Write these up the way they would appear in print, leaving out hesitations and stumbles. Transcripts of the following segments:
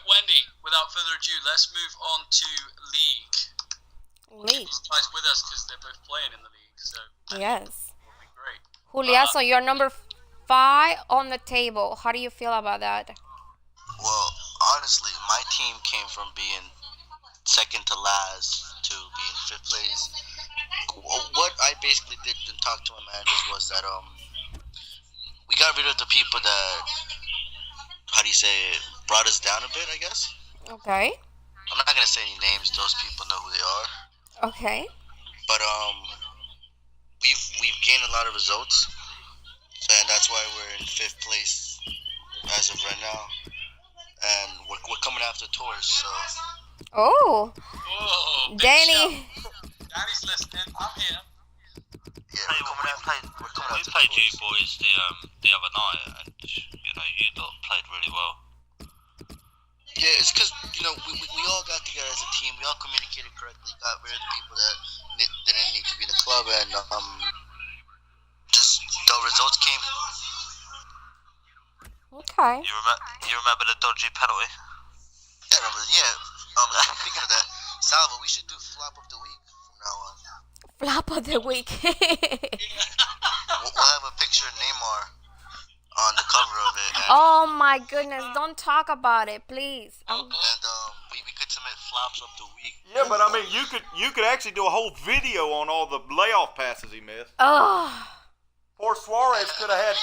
Wendy, without further ado, let's move on to league. League. Guys with us because they're both playing in the league, so Yes. it'll be great. Julia, so you're number 5 on the table. How do you feel about that? Well, honestly, my team came from being second to last to being 5th place. What I basically did and talked to my managers was that we got rid of the people that, how do you say it, brought us down a bit, I guess. Okay. I'm not gonna say any names; those people know who they are. Okay. But we've gained a lot of results, and that's why we're in 5th place as of right now, and we're coming after tours. So. Oh. Whoa, Danny. Danny's listening. I'm here. Yeah, We played you boys the other night, and you lot played really well. Yeah, it's because we all got together as a team. We all communicated correctly. Got rid of the people that didn't need to be in the club, and just the results came. Okay. You remember the dodgy penalty? Yeah, I remember. Yeah. Speaking of that, Salvo, we should do flop of the week from now on. Flop of the week. We'll have a picture of Neymar on the cover of it. And, Oh my goodness, don't talk about it, please. we could submit flops of the week. Yeah, but I mean, you could actually do a whole video on all the layoff passes he missed. Oh. Poor Suarez could have had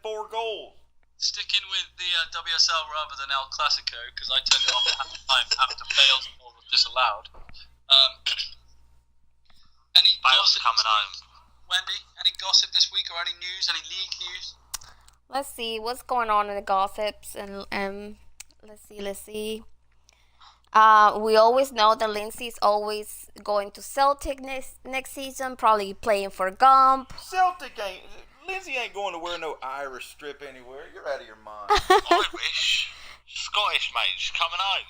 4 goals. Sticking with the WSL rather than El Clasico because I turned it off at half time after Bale's goal was disallowed. Any Bale's gossip coming home. Wendy, any gossip this week or any news, any league news? Let's see what's going on in the gossips and let's see. We always know that Lindsay's always going to Celtic next season, probably playing for Gump. Lindsay ain't going to wear no Irish strip anywhere. You're out of your mind. Irish, Scottish mate, she's coming home.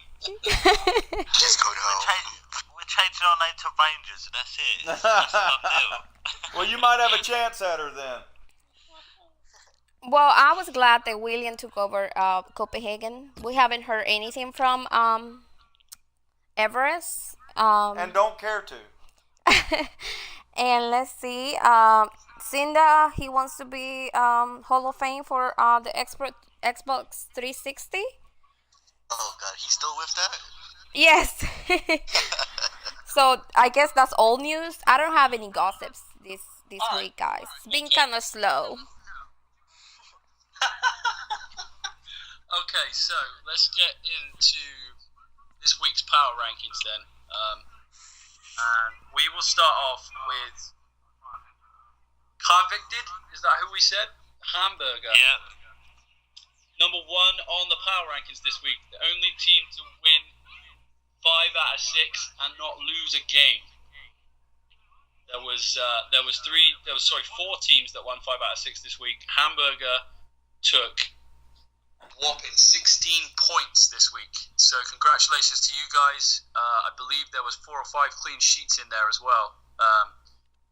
Just going home. We're changing our name to Rangers, and that's it. That's a done deal. Well, you might have a chance at her then. Well, I was glad that William took over Copenhagen. We haven't heard anything from Everest. And don't care to. And let's see. Cinda, he wants to be Hall of Fame for the Xbox 360. Oh God, he's still with that? Yes. So I guess that's old news. I don't have any gossips this week, guys. It's been kind of slow. Okay, so let's get into this week's power rankings then. And we will start off with Convicted. Is that who we said? Hamburger. Yeah. Number 1 on the power rankings this week. The only team to win 5 out of 6 and not lose a game. There was 4 teams that won 5 out of 6 this week. Hamburger took a whopping 16 points this week. So congratulations to you guys. I believe there was 4 or 5 clean sheets in there as well.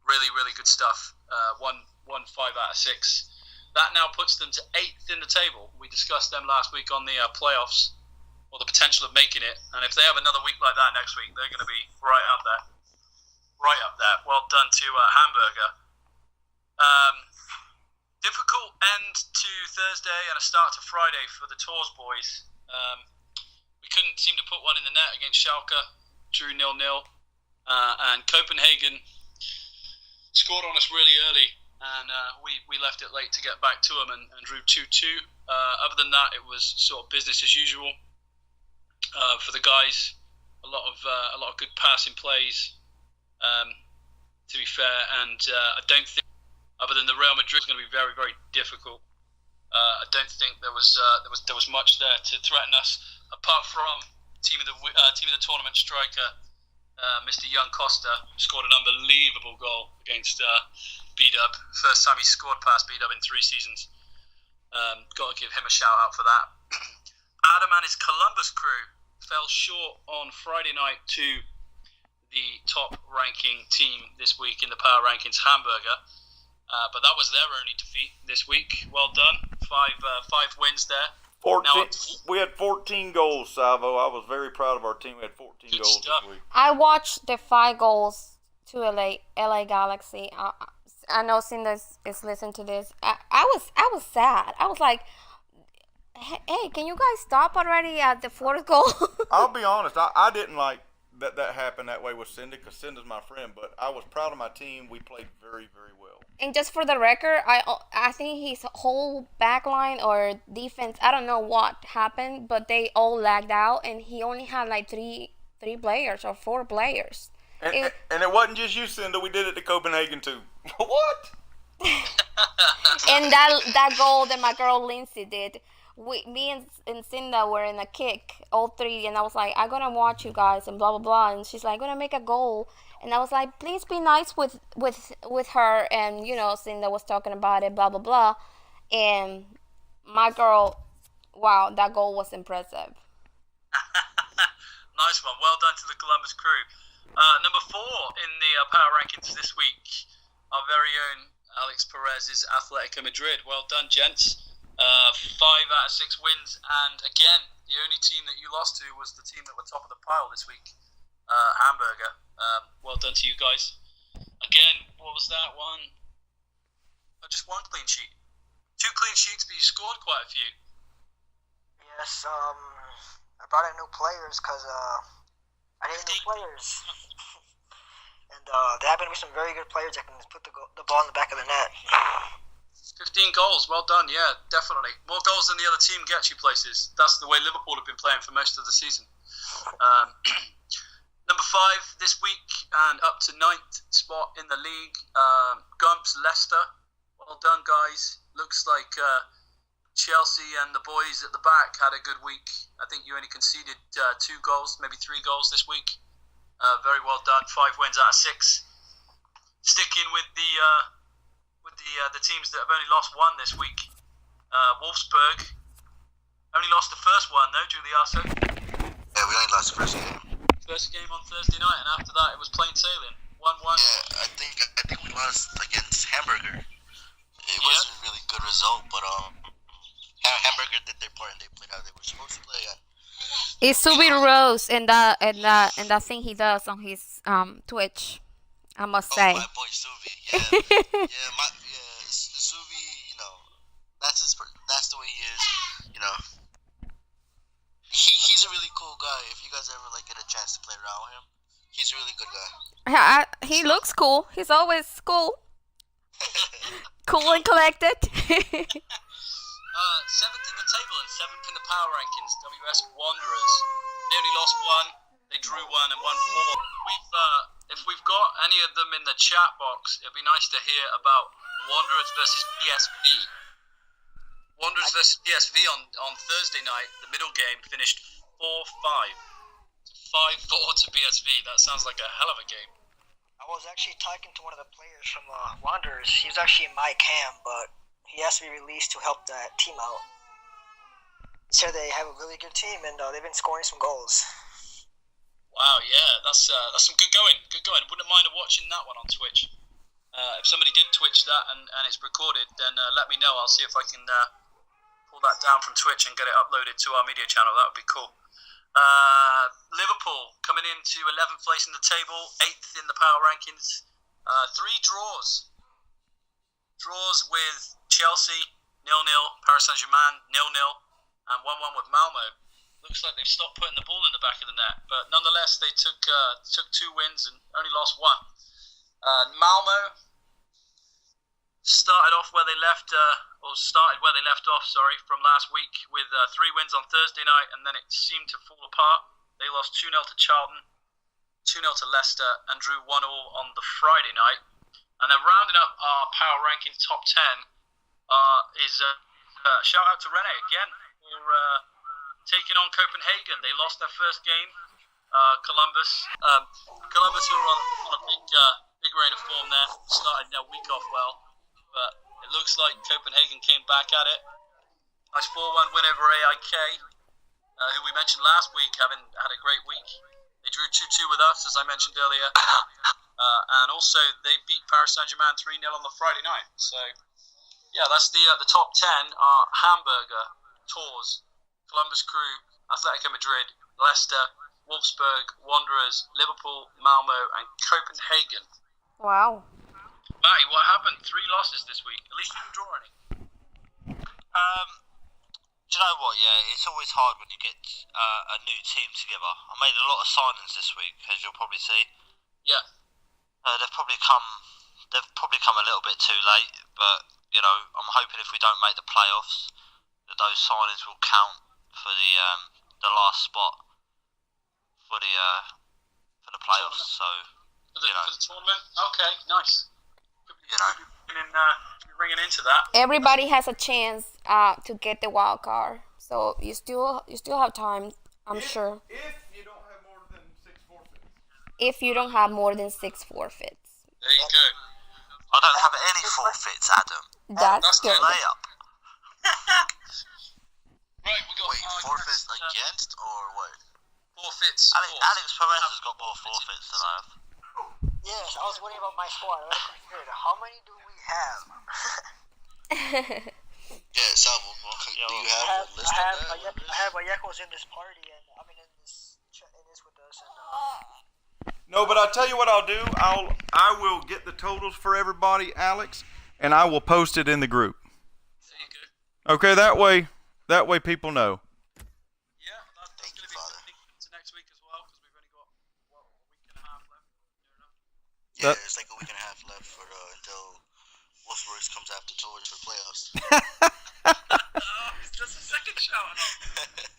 Really, really good stuff. Won 5 out of 6. That now puts them to 8th in the table. We discussed them last week on the playoffs, or the potential of making it. And if they have another week like that next week, they're going to be right up there. Right up there. Well done to Hamburger. Difficult end to Thursday and a start to Friday for the Tours boys. We couldn't seem to put one in the net against Schalke. Drew 0-0. And Copenhagen scored on us really early, and we left it late to get back to them and drew 2-2. Other than that, it was sort of business as usual for the guys. A lot of good passing plays, to be fair, and I don't think, other than the Real Madrid, is going to be very, very difficult. I don't think there was much there to threaten us, apart from team of the tournament striker. Mr. Young Costa scored an unbelievable goal against B-Dub. First time he scored past B-Dub in 3 seasons. Got to give him a shout out for that. Adam and his Columbus crew fell short on Friday night to the top ranking team this week in the power rankings, Hamburger. But that was their only defeat this week. Well done. 5 wins there. 14. We had 14 goals, Savo. I was very proud of our team. We had 14 Good goals stuff. this week. I watched the 5 goals to LA Galaxy. I know Cinda is listening to this. I was sad. I was like, hey, can you guys stop already at the 4th goal? I'll be honest. I didn't like that happened that way with Cindy because Cinda's my friend. But I was proud of my team. We played very, very well. And just for the record, I think his whole back line or defense, I don't know what happened, but they all lagged out, and he only had like three players or 4 players. And it wasn't just you, Cinda. We did it to Copenhagen too. What? And that goal that my girl Lindsay did, me and Cinda were in a kick, all 3, and I was like, I'm gonna watch you guys and blah blah blah, and she's like, gonna make a goal, and I was like, please be nice with her, and Cinda was talking about it, blah blah blah, and my girl, wow, that goal was impressive. Nice one, well done to the Columbus crew. Number 4 in the power rankings this week, our very own Alex Perez's Atletico Madrid. Well done, gents. 5 out of 6 wins, and again, the only team that you lost to was the team that were top of the pile this week, Hamburger. Well done to you guys. Again, what was that one? Just 1 clean sheet. 2 clean sheets, but you scored quite a few. Yes, I brought in new players because I need new players. And there happen to be some very good players that can put the ball in the back of the net. 15 goals, well done, yeah, definitely. More goals than the other team gets you places. That's the way Liverpool have been playing for most of the season. Number 5 this week, and up to 9th spot in the league, Gumps Leicester. Well done, guys. Looks like Chelsea and the boys at the back had a good week. I think you only conceded 2 goals, maybe 3 goals this week. Very well done. 5 wins out of 6. Sticking with the teams that have only lost 1 this week. Wolfsburg only lost the first one though, Giuliasso. Yeah, we only lost the first game. First game on Thursday night, and after that it was plain sailing. 1-1. Yeah, I think we lost against Hamburger. It wasn't a really good result, but Hamburger did their part and they played how they were supposed to play. It's Subi Rose and that thing he does on his Twitch, I must say. My boy Suvi, yeah. Suvi, that's the way he is, He's a really cool guy. If you guys ever get a chance to play around with him, he's a really good guy. He looks cool. He's always cool. Cool and collected. 7th in the table and 7th in the power rankings, WS Wanderers. They only lost 1, they drew 1 and won 4. If we've got any of them in the chat box, it'd be nice to hear about Wanderers versus PSV. Wanderers versus PSV on Thursday night, the middle game finished 4-5. 5-4 to PSV. That sounds like a hell of a game. I was actually talking to one of the players from Wanderers. He was actually in my camp, but he has to be released to help that team out. He said they have a really good team, and they've been scoring some goals. Wow, yeah, that's some good going. Good going. Wouldn't mind watching that one on Twitch. If somebody did Twitch that and it's recorded, then let me know. I'll see if I can pull that down from Twitch and get it uploaded to our media channel. That would be cool. Liverpool coming into 11th place in the table, 8th in the power rankings. 3 draws. Draws with Chelsea, 0-0, Paris Saint-Germain, 0-0, and 1-1 with Malmo. Looks like they've stopped putting the ball in the back of the net, but nonetheless, they took 2 wins and only lost 1. Malmo started where they left off, from last week with 3 wins on Thursday night, and then it seemed to fall apart. They lost 2-0 to Charlton, 2-0 to Leicester, and drew 1-1 on the Friday night. And then rounding up our power rankings top 10 is shout out to Rene again for taking on Copenhagen. They lost their first game. Columbus who were on a big reign of form there, started their week off well, but it looks like Copenhagen came back at it. Nice 4-1 win over AIK, who we mentioned last week having had a great week. They drew 2-2 with us, as I mentioned earlier, and also they beat Paris Saint-Germain 3-0 on the Friday night. So yeah, that's the top 10 are Hamburger, Tours, Columbus Crew, Atletico Madrid, Leicester, Wolfsburg, Wanderers, Liverpool, Malmo, and Copenhagen. Wow. Matty, what happened? 3 losses this week. At least you didn't draw any. Do you know what? Yeah, it's always hard when you get a new team together. I made a lot of signings this week, as you'll probably see. Yeah. They've probably come a little bit too late, but you know, I'm hoping if we don't make the playoffs, that those signings will count for the last spot for the playoffs. So For the tournament? Okay, nice. You know. Could be ringing into that. Everybody has a chance to get the wild card, so you still have time. I'm sure. If you don't have more than 6 forfeits. If you don't have more than 6 forfeits. There you go. I don't have any forfeits, Adam. That's good. Layup. Right, we got Wait, forfeits against or what? Forfeits. Alex Perez has got more forfeits than I have. Yes, I was wondering about my squad. I was confused. How many do we have? Yeah, Salvo, do you have a list of that? I have Vallejo's in this party, and I mean in this with us, and No, but I'll tell you what I'll do. I will get the totals for everybody, Alex, and I will post it in the group. There you go. Okay, that way people know. Yeah, that's Thank going to you, be Father. to next week as well, because we've only got a week and a half left. Near enough. Yeah, there's like a week and a half left for until Wolfsburg comes after towards for playoffs. It's just a second shout out.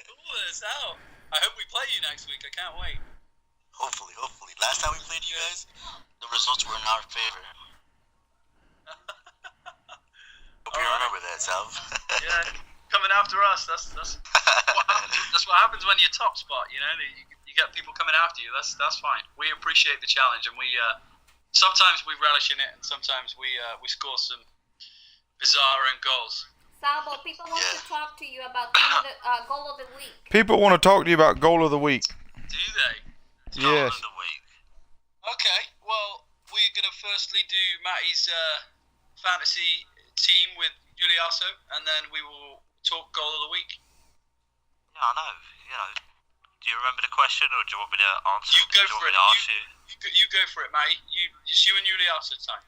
Cool as hell. I hope we play you next week. I can't wait. Hopefully. Last time we played you guys, the results were in our favor. Hope you remember that, Sal. Yeah, coming after us. That's what happens when you're top spot. You know, you get people coming after you. That's fine. We appreciate the challenge, and we sometimes we relish in it, and sometimes we score some bizarre own goals. Salvo, people want to talk to you about goal of the week. People want to talk to you about goal of the week. Do they? Yes. Of the week. Okay. Well, we're gonna firstly do Matty's fantasy team with Juliaso, and then we will talk goal of the week. Yeah, I know. You know. Do you remember the question, or do you want me to answer? You go do you for want it. me to ask you? You go for it, Matty. It's you and Juliaso time.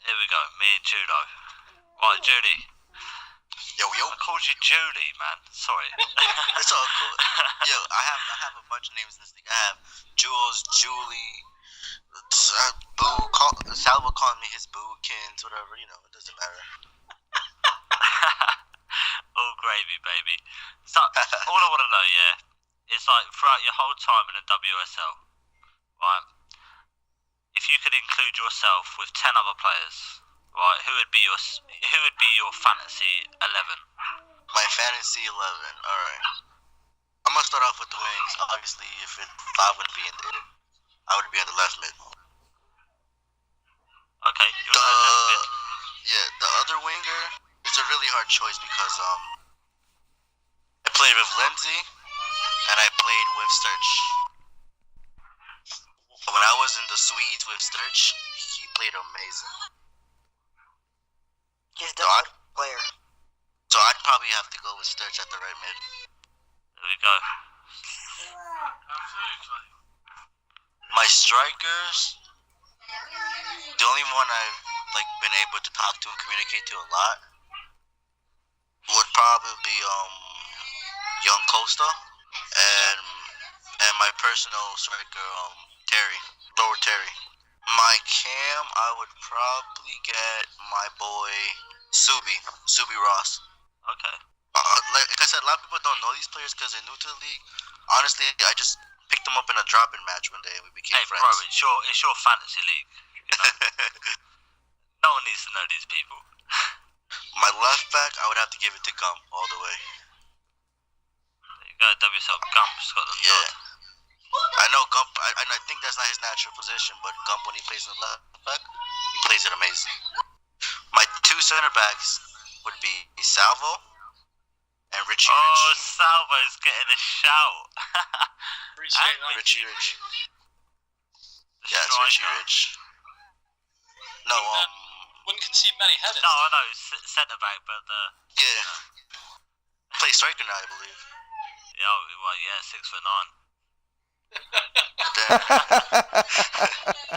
Here we go. Me and Judo. Right, Judy. Yo. I called you Julie, man. Sorry. It's all cool. Yo, I have a bunch of names in this thing. I have Jules, Julie, Boo. Salvo calling me his bookins, whatever. You know, it doesn't matter. All gravy, baby. So, all I want to know, is like throughout your whole time in the WSL, right? If you could include yourself with 10 other players, right? Who would be your fantasy 11? My fantasy 11. All right. I'm gonna start off with the wings. Obviously, if I wouldn't be in there, I would be on the left mid. Okay. You're The other winger. It's a really hard choice because I played with Lindsay and I played with Sturch. When I was in the Swedes with Sturch, he played amazing. he's definitely a player. So I'd probably have to go with Sturch at the right mid. There we go. My strikers, the only one I've been able to talk to and communicate to a lot would probably be Young Costa and my personal striker Lower Terry. My cam, I would probably get my boy Subi Ross. Okay. Like I said, a lot of people don't know these players because they're new to the league. Honestly, I just picked them up in a drop-in match one day and we became friends. Bro, it's your fantasy league. You know? No one needs to know these people. My left back, I would have to give it to Gump all the way. There you go, WSL Gump, Scotland. Yeah. I know Gump, and I think that's not his natural position, but Gump, when he plays in the left back, he plays it amazing. My 2 center backs would be Salvo and Richie Rich. Oh, Salvo's getting a shout. Appreciate that. Richie Rich. The Yeah, it's striker. Richie Rich. No, Wouldn't concede many headers. No, I know, centre back, but yeah. Play striker now, I believe. Yeah, well, yeah, 6'9".